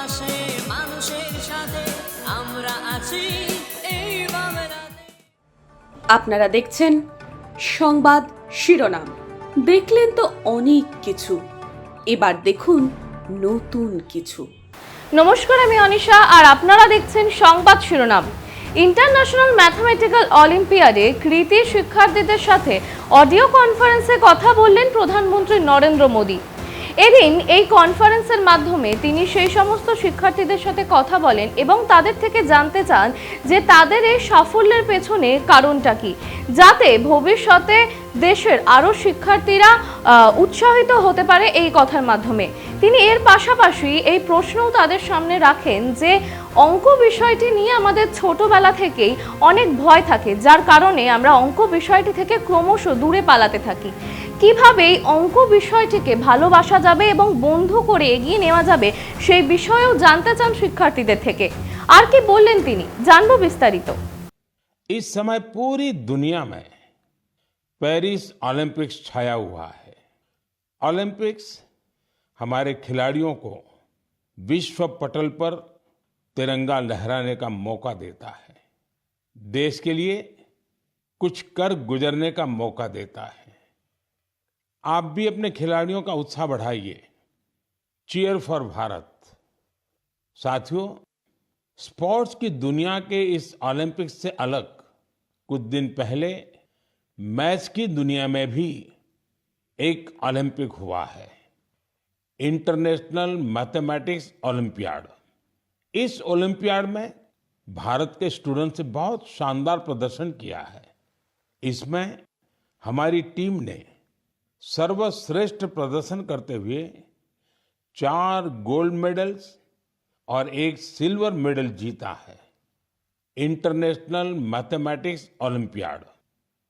পাশে মানুষের সাথে আমরা আছি এই বাংলাতে। আপনারা দেখছেন সংবাদ শিরোনাম। দেখলেন তো অনেক কিছু, এবার দেখুন নতুন কিছু। নমস্কার, আমি অনিশা আর আপনারা দেখছেন সংবাদ শিরোনাম। ইন্টারন্যাশনাল ম্যাথমেটিক্যাল অলিম্পিয়াডে কৃতী শিক্ষার্থীদের সাথে অডিও কনফারেন্সে কথা বললেন প্রধানমন্ত্রী নরেন্দ্র মোদী। এদিন এই কনফারেন্সের মাধ্যমে তিনি সেই সমস্ত শিক্ষার্থীদের সাথে কথা বলেন এবং তাদের থেকে জানতে চান যে তাদের এই সাফল্যের পেছনে কারণটা কি, যাতে ভবিষ্যতে দেশের আরও শিক্ষার্থীরা উৎসাহিত হতে পারে এই কথার মাধ্যমে। তিনি এর পাশাপাশি এই প্রশ্নও তাদের সামনে রাখেন যে অঙ্ক বিষয়টি নিয়ে আমাদের ছোটবেলা থেকেই অনেক ভয় থাকে, যার কারণে আমরা অঙ্ক বিষয়টি থেকে ক্রমশ দূরে পালাতে থাকি। কিভাবে এই অঙ্ক বিষয়টিকে ভালোবাসা যাবে এবং বন্ধু করে এগিয়ে নেওয়া যাবে সেই বিষয়েও জানতে চান শিক্ষার্থীদের থেকে। আর কি বললেন তিনি, জানবো বিস্তারিত। इस समय पूरी दुनिया में पेरिस ओलंपिक्स छाया हुआ है। ओलंपिक्स हमारे खिलाड़ियों को विश्व पटल पर तिरंगा लहराने का मौका देता है, देश के लिए कुछ कर गुजरने का मौका देता है। आप भी अपने खिलाड़ियों का उत्साह बढ़ाइए, चीयर फॉर भारत। साथियों, स्पोर्ट्स की दुनिया के इस ओलंपिक्स से अलग कुछ दिन पहले मैथ्स की दुनिया में भी एक ओलंपिक हुआ है, इंटरनेशनल मैथमेटिक्स ओलंपियाड। इस ओलंपियाड में भारत के स्टूडेंट्स ने बहुत शानदार प्रदर्शन किया है। इसमें हमारी टीम ने सर्वश्रेष्ठ प्रदर्शन करते हुए 4 गोल्ड मेडल्स और 1 सिल्वर मेडल जीता है। इंटरनेशनल मैथमेटिक्स ओलंपियाड,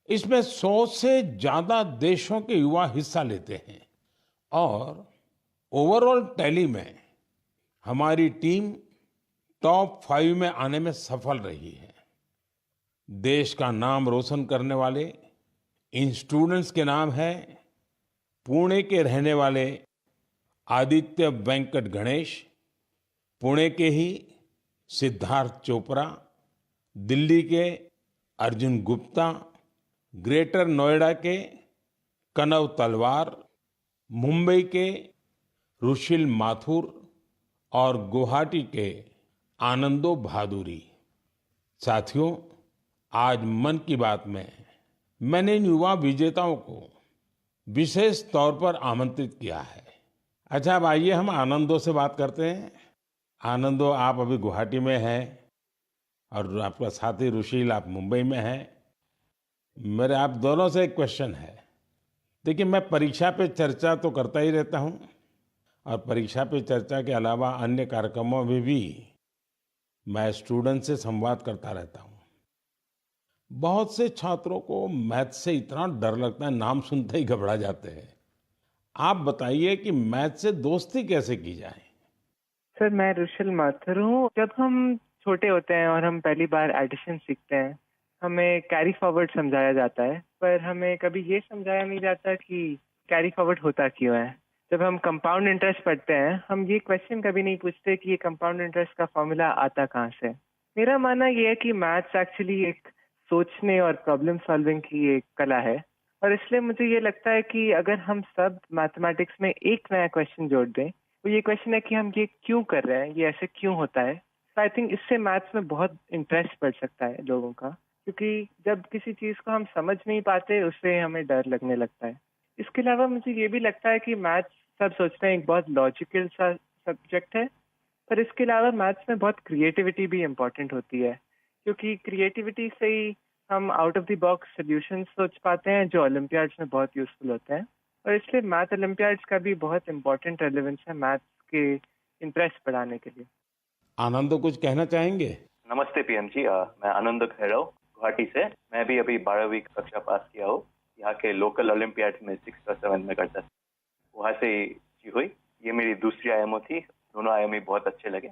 इसमें 100 से ज्यादा देशों के युवा हिस्सा लेते हैं और ओवरऑल टैली में हमारी टीम टॉप 5 में आने में सफल रही है। देश का नाम रोशन करने वाले इन स्टूडेंट्स के नाम है पुणे के रहने वाले आदित्य वेंकट गणेश, पुणे के ही सिद्धार्थ चोपड़ा, दिल्ली के अर्जुन गुप्ता, ग्रेटर नोएडा के कनव तलवार, मुंबई के रुशिल माथुर और गुवाहाटी के आनंदो भादुरी। साथियों, आज मन की बात में मैंने इन युवा विजेताओं को विशेष तौर पर आमंत्रित किया है। अच्छा, अब आइए हम आनंदो से बात करते हैं। आनंदो, आप अभी गुवाहाटी में हैं और आपका साथी रुशील आप मुंबई में हैं। मेरे आप दोनों से एक क्वेश्चन है। देखिए, मैं परीक्षा पे चर्चा तो करता ही रहता हूँ और परीक्षा पे चर्चा के अलावा अन्य कार्यक्रमों में भी मैं स्टूडेंट से संवाद करता रहता हूँ। बहुत से छात्रों को मैथ से इतना डर लगता है, नाम सुनते ही घबरा जाते हैं। आप बताइए कि मैथ से दोस्ती कैसे की जाए। सर, मैं रुशिल माथुर हूँ। जब हम छोटे होते हैं और हम पहली बार एडिशन सीखते हैं, हमें कैरी फॉरवर्ड समझाया जाता है, पर हमें कभी ये समझाया नहीं जाता कि कैरी फॉरवर्ड होता क्यों है। जब हम कंपाउंड इंटरेस्ट पढ़ते हैं, हम ये क्वेश्चन कभी नहीं पूछते कि ये कंपाउंड इंटरेस्ट का फॉर्मूला आता कहाँ से। मेरा मानना ये है कि मैथ्स एक्चुअली एक सोचने और प्रॉब्लम सॉल्विंग की एक कला है, और इसलिए मुझे ये लगता है कि अगर हम सब मैथमेटिक्स में एक नया क्वेश्चन जोड़ दें, तो ये क्वेश्चन है कि हम ये क्यों कर रहे हैं, ये ऐसे क्यों होता है। तो आई थिंक इससे मैथ्स में बहुत इंटरेस्ट बढ़ सकता है लोगों का, क्योंकि जब किसी चीज़ को हम समझ नहीं पाते, उससे हमें डर लगने लगता है। इसके अलावा मुझे ये भी लगता है कि मैथ्स, सब सोचते हैं, एक बहुत लॉजिकल सा सब्जेक्ट है, पर इसके अलावा मैथ्स में बहुत क्रिएटिविटी भी इम्पोर्टेंट होती है, क्योंकि क्रिएटिविटी से ही हम out of the box solutions सोच पाते हैं, जो ओलंपियाड्स में बहुत यूजफुल होते हैं। और इसलिए मैथ ओलंपियाड्स का भी बहुत इंपॉर्टेंट रेलेवेंस है मैथ्स के इंटरेस्ट बढ़ाने के लिए। आनंद, कुछ कहना चाहेंगे? नमस्ते पीएम जी, मैं आनंद खैरव गुवाहाटी से। मैं भी अभी 12वीं कक्षा पास किया हूँ। यहाँ के लोकल ओलंपियाड में 6th और 7th में करता था, वहाँ से ही हुई। ये मेरी दूसरी आयामो थी, दोनों आयामी बहुत अच्छे लगे।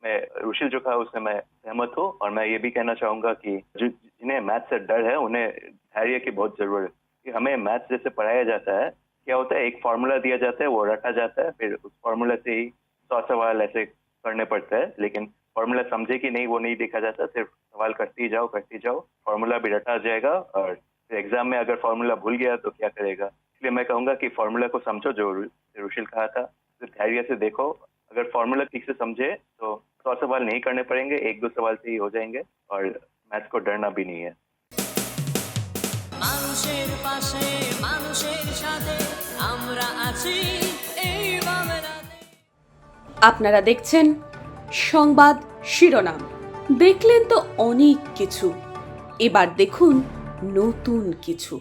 मैं रुशिल जो कहा उससे मैं सहमत हूँ, और मैं ये भी कहना चाहूँगा कि जिन्हें मैथ से डर है, उन्हें धैर्य की बहुत जरूरत है। कि हमें मैथ जैसे पढ़ाया जाता है, क्या होता है, एक फार्मूला दिया जाता है, वो रटा जाता है, फिर उस फार्मूला से ही 100 सवाल ऐसे करने पड़ता है, लेकिन फॉर्मूला समझे कि नहीं वो नहीं देखा जाता, सिर्फ सवाल करते जाओ, फॉर्मूला भी रटा जाएगा और फिर एग्जाम में अगर फॉर्मूला भूल गया तो क्या करेगा। इसलिए मैं कहूंगा कि फॉर्मूला को समझो, जो रुशिल कहा था, सिर्फ धैर्य से देखो। अगर फॉर्मूला ठीक से समझे तो 100 सवाल नहीं करने पड़ेंगे, 1-2 सवाल से ही हो जाएंगे और मैथ्स को डरना भी नहीं है। মানুষের পাশে মানুষের সাথে আমরা আছি এই বাংলাতে। আপনারা দেখছেন সংবাদ শিরোনাম। দেখলেন তো অনেক কিছু, এবার দেখুন নতুন কিছু।